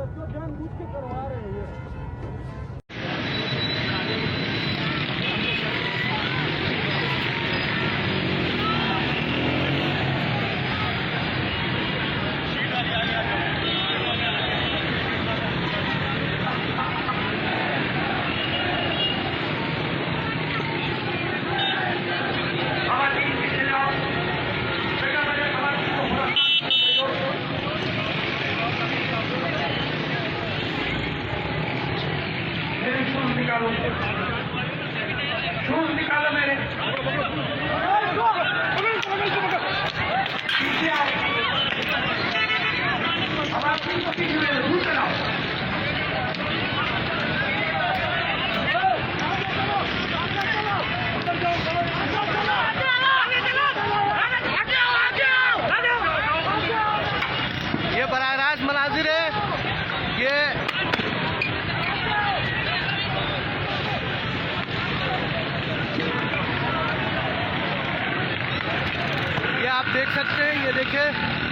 मतलब जानबूझ के करवा रहे हैं ये। शूज निकालो मेरे। अब आप तीन पीछे मेरे दूर चलाओ। ये बराह रास्त मनाजिर है। ये आप देख सकते हैं, ये देखें